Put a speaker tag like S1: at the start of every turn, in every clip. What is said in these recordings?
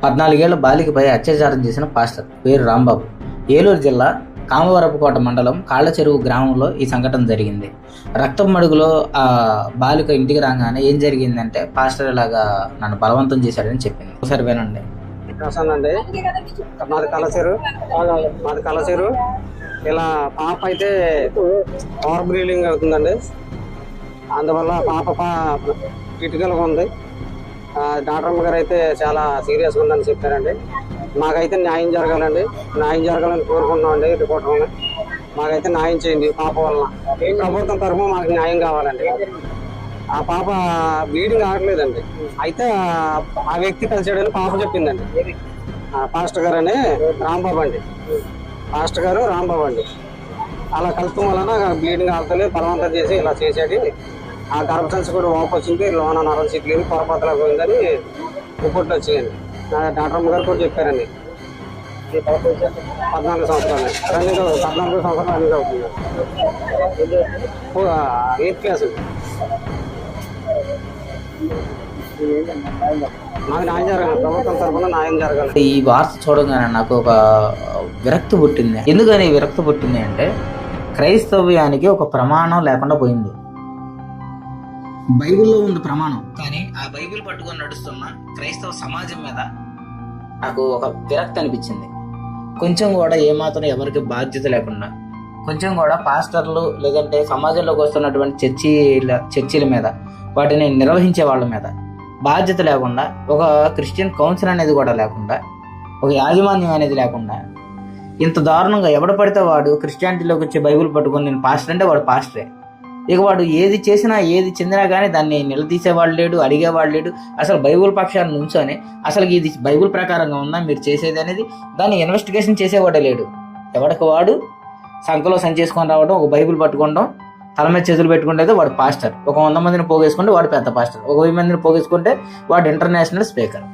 S1: 14 ఏళ్ల బాలికపై అత్యాచారం చేసిన పాస్టర్ పేరు రాంబాబు. ఏలూరు జిల్లా కామవరపుకోట మండలం కాళ్ళచెరువు గ్రామంలో ఈ సంఘటన జరిగింది. రక్తం మడుగులో ఆ బాలిక ఇంటికి రాగానే ఏం జరిగిందంటే, పాస్టర్ ఇలాగా నన్ను బలవంతం చేశాడని చెప్పింది. ఒకసారి వినండి.
S2: అండి మాది కలచెరు. ఇలా పాప అయితే ఓవర్ బ్లీడింగ్ అవుతుందండి. అందువల్ల పాప క్రిటికల్గా ఉంది. డాక్టర్ గారు అయితే చాలా సీరియస్గా ఉందని చెప్పారండి. మాకైతే న్యాయం జరగాలండి, న్యాయం జరగాలని కోరుకుంటున్నామండి. రిపోర్టర్ మాకైతే న్యాయం చేయండి. పాప వలన ప్రభుత్వం తరఫున మాకు న్యాయం కావాలండి. ఆ పాప బ్లీడింగ్ ఆగలేదండి. అయితే ఆ వ్యక్తి కలిసాడని పాప చెప్పిందండి. పాస్టర్ గారు అని రాంబాబు అండి, పాస్టర్ గారు రాంబాబు అండి. అలా కలుపుతాం వలన బ్లీడింగ్ ఆగుతలేదు, బలవంతం చేసి ఇలా చేసాడు. ఆ గర్భసంచి కూడా వాపు వచ్చింది, లోన నరం సిట్లేదు, పొరపాతలా పోయిందని రిపోర్ట్లు వచ్చాయండి. డాక్టర్ గారు కూడా చెప్పారండి. 14 సంవత్సరాలు రన్నింగ్, 14 సంవత్సరాలు రన్నింగ్ అవుతుంది. 8th class. నాకు న్యాయం జరగాలి, ప్రభుత్వం తరఫున న్యాయం జరగాలి.
S1: ఈ వార్త చూడగానే నాకు ఒక విరక్తి పుట్టింది. ఎందుకని విరక్తి పుట్టింది అంటే, క్రైస్తవ్యానికి ఒక ప్రమాణం లేకుండా పోయింది. బైబిల్లో ఉంది ప్రమాణం, కానీ ఆ బైబిల్ పట్టుకొని నడుస్తున్న క్రైస్తవ సమాజం మీద నాకు ఒక విరక్తి అనిపించింది. కొంచెం కూడా ఏమాత్రం ఎవరికి బాధ్యత లేకుండా, కొంచెం కూడా పాస్టర్లు లేదంటే సమాజంలోకి వస్తున్నటువంటి చర్చీల మీద, వాటిని నిర్వహించే వాళ్ళ మీద బాధ్యత లేకుండా, ఒక క్రిస్టియన్ కౌన్సిల్ అనేది కూడా లేకుండా, ఒక యాజమాన్యం అనేది లేకుండా, ఇంత దారుణంగా ఎవడ పడితే వాడు క్రిస్టియానిటీలోకి వచ్చే బైబిల్ పట్టుకొని నేను పాస్టర్ అంటే వాడు పాస్టరే. ఇక వాడు ఏది చేసినా ఏది చెందినా కానీ దాన్ని నిలదీసేవాడు లేడు, అడిగేవాడు లేడు. అసలు బైబిల్ పక్షాన్ని నుంచొని అసలు ఇది బైబిల్ ప్రకారంగా ఉందా మీరు చేసేది అనేది దాన్ని ఇన్వెస్టిగేషన్ చేసేవాడే లేడు. ఎవడికి వాడు సంఖలో సంచేసుకొని రావడం, ఒక బైబిల్ పట్టుకోవడం, తల మీద చేతులు పెట్టుకుంటే వాడు పాస్టర్. ఒక 100 మందిని పోగేసుకుంటే వాడు పెద్ద పాస్టర్. ఒక 1000 మందిని పోగేసుకుంటే వాడు ఇంటర్నేషనల్ స్పీకర్.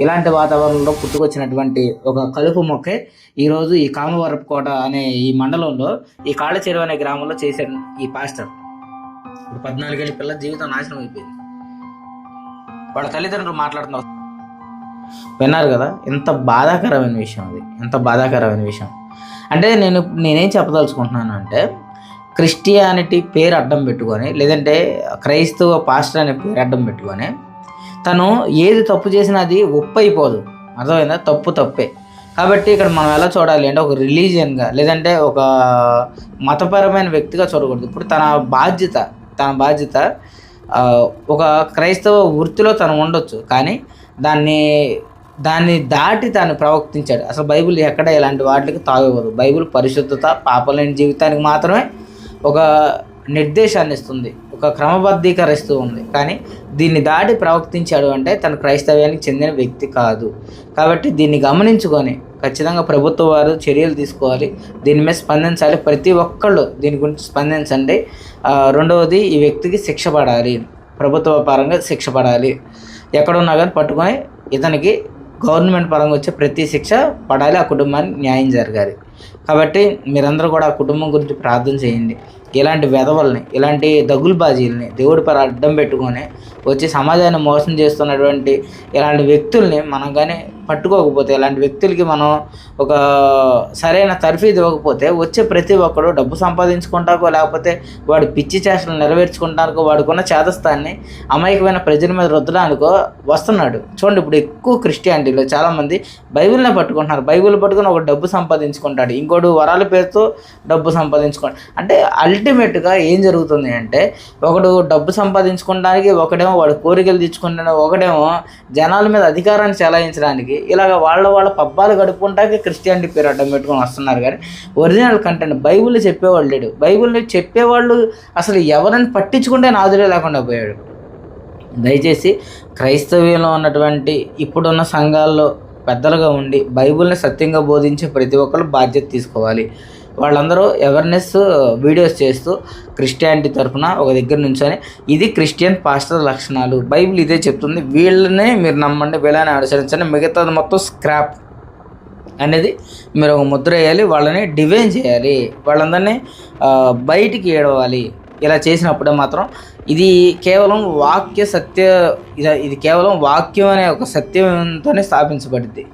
S1: ఇలాంటి వాతావరణంలో పుట్టుకొచ్చినటువంటి ఒక కలుపు మొక్కే ఈరోజు ఈ కామవరపుకోట అనే ఈ మండలంలో ఈ కాళ్ళచెరువు అనే గ్రామంలో చేశాడు ఈ పాస్టర్. ఇప్పుడు 14 ఏళ్ళ పిల్ల జీవితం నాశనం అయిపోయింది. వాళ్ళ తల్లిదండ్రులు మాట్లాడుతున్నారు, విన్నారు కదా. ఎంత బాధాకరమైన విషయం అది, ఎంత బాధాకరమైన విషయం. అంటే నేనేం చెప్పదలుచుకుంటున్నాను అంటే, క్రిస్టియానిటీ పేరు అడ్డం పెట్టుకొని, లేదంటే క్రైస్తవ పాస్టర్ అనే పేరు అడ్డం పెట్టుకొని, తను ఏది తప్పు చేసినా అది ఒప్పు అయిపోదు. అర్థమైందా? తప్పు తప్పే. కాబట్టి ఇక్కడ మనం ఎలా చూడాలి అంటే, ఒక రిలీజియన్గా లేదంటే ఒక మతపరమైన వ్యక్తిగా చూడకూడదు. ఇప్పుడు తన బాధ్యత ఒక క్రైస్తవ వృత్తిలో తను ఉండొచ్చు, కానీ దాన్ని దాటి తాను ప్రవర్తించాడు. అసలు బైబిల్ ఎక్కడ ఇలాంటి వాటికి తావివ్వదు. బైబిల్ పరిశుద్ధత, పాపలేని జీవితానికి మాత్రమే ఒక నిర్దేశాన్ని ఇస్తుంది, ఒక క్రమబద్ధీకరిస్తూ ఉంది. కానీ దీన్ని దాటి ప్రవర్తించాడు అంటే తను క్రైస్తవ్యానికి చెందిన వ్యక్తి కాదు. కాబట్టి దీన్ని గమనించుకొని ఖచ్చితంగా ప్రభుత్వ వారు చర్యలు తీసుకోవాలి, దీని మీద స్పందించాలి. ప్రతి ఒక్కళ్ళు దీని గురించి స్పందించండి. రెండవది, ఈ వ్యక్తికి శిక్ష పడాలి, ప్రభుత్వ పరంగా శిక్ష పడాలి. ఎక్కడున్నా కానీ పట్టుకొని ఇతనికి గవర్నమెంట్ పరంగా వచ్చే ప్రతి శిక్ష పడాలి, ఆ కుటుంబానికి న్యాయం జరగాలి. కాబట్టి మీరందరూ కూడా ఆ కుటుంబం గురించి ప్రార్థన చేయండి. ఇలాంటి వెధవల్ని, ఇలాంటి దగులుబాజీలని దేవుడి పర అడ్డం పెట్టుకొని వచ్చి సమాజాన్ని మోసం చేస్తున్నటువంటి ఇలాంటి వ్యక్తుల్ని మనం కానీ పట్టుకోకపోతే, ఇలాంటి వ్యక్తులకి మనం ఒక సరైన తర్ఫీదు ఇవ్వకపోతే, వచ్చే ప్రతి ఒక్కడు డబ్బు సంపాదించుకుంటాకో, లేకపోతే వాడు పిచ్చి చేష్టలు నెరవేర్చుకుంటానికో, వాడుకున్న చేతస్థాన్ని అమాయకమైన ప్రజల మీద రుద్దడానికో వస్తున్నాడు. చూడండి, ఇప్పుడు ఎక్కువ క్రిస్టియానిటీలో చాలామంది బైబిల్నే పట్టుకుంటున్నారు. బైబిల్ పట్టుకుని ఒక డబ్బు సంపాదించుకుంటాడు, ఇంకోటి వరాల పేరుతో డబ్బు సంపాదించుకుంటాడు. అంటే అల్టిమేట్గా ఏం జరుగుతుంది అంటే, ఒకడు డబ్బు సంపాదించుకోవడానికి, ఒకడేమో వాడు కోరికలు తెచ్చుకుంటాడు, ఒకడేమో జనాల మీద అధికారాన్ని చెలాయించడానికి, ఇలాగ వాళ్ళ పబ్బాలు గడుపుకుంటాకి క్రిస్టియానిటీ పేరు అడ్డం పెట్టుకొని వస్తున్నారు. కానీ ఒరిజినల్ కంటెంట్ బైబిల్లో చెప్పేవాళ్ళు లేడు. బైబిల్ని చెప్పేవాళ్ళు అసలు ఎవరిని పట్టించుకుంటే నాదులే లేకుండా పోయాడు. దయచేసి క్రైస్తవ్యంలో ఉన్నటువంటి ఇప్పుడున్న సంఘాల్లో పెద్దలుగా ఉండి బైబిల్ని సత్యంగా బోధించే ప్రతి ఒక్కరు బాధ్యత తీసుకోవాలి. వాళ్ళందరూ అవేర్నెస్ వీడియోస్ చేస్తూ క్రిస్టియానిటీ తరఫున ఒక దగ్గర నుంచొని ఇది క్రిస్టియన్ పాస్టర్ లక్షణాలు, బైబిల్ ఇదే చెప్తుంది, వీళ్ళనే మీరు నమ్మండి, వీళ్ళని అనుసరించండి, మిగతాది మొత్తం స్క్రాప్ అనేది మీరు ఒక ముద్ర వేయాలి. వాళ్ళని డివైన్ చేయాలి, వాళ్ళందరినీ బయటికి ఏడవాలి. ఇలా చేసినప్పుడే మాత్రం ఇది కేవలం వాక్య సత్య ఇది కేవలం వాక్యం అనే ఒక సత్యంతోనే స్థాపించబడింది.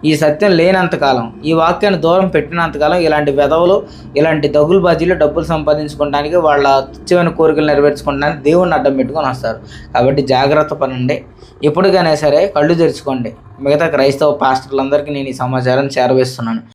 S1: ఈ సత్యం లేనంతకాలం, ఈ వాక్యాన్ని దూరం పెట్టినంతకాలం ఇలాంటి వెధవలు, ఇలాంటి దగులు బాజీలు డబ్బులు సంపాదించుకోవడానికి, వాళ్ళ తుచ్చమైన కోరికలు నెరవేర్చుకోవడానికి దేవుణ్ణి అడ్డం పెట్టుకొని వస్తారు. కాబట్టి జాగ్రత్త పడండి. ఎప్పటికైనా సరే కళ్ళు తెరుచుకోండి. మిగతా క్రైస్తవ పాస్టర్లందరికీ నేను ఈ సమాచారం చేరవేస్తున్నాను.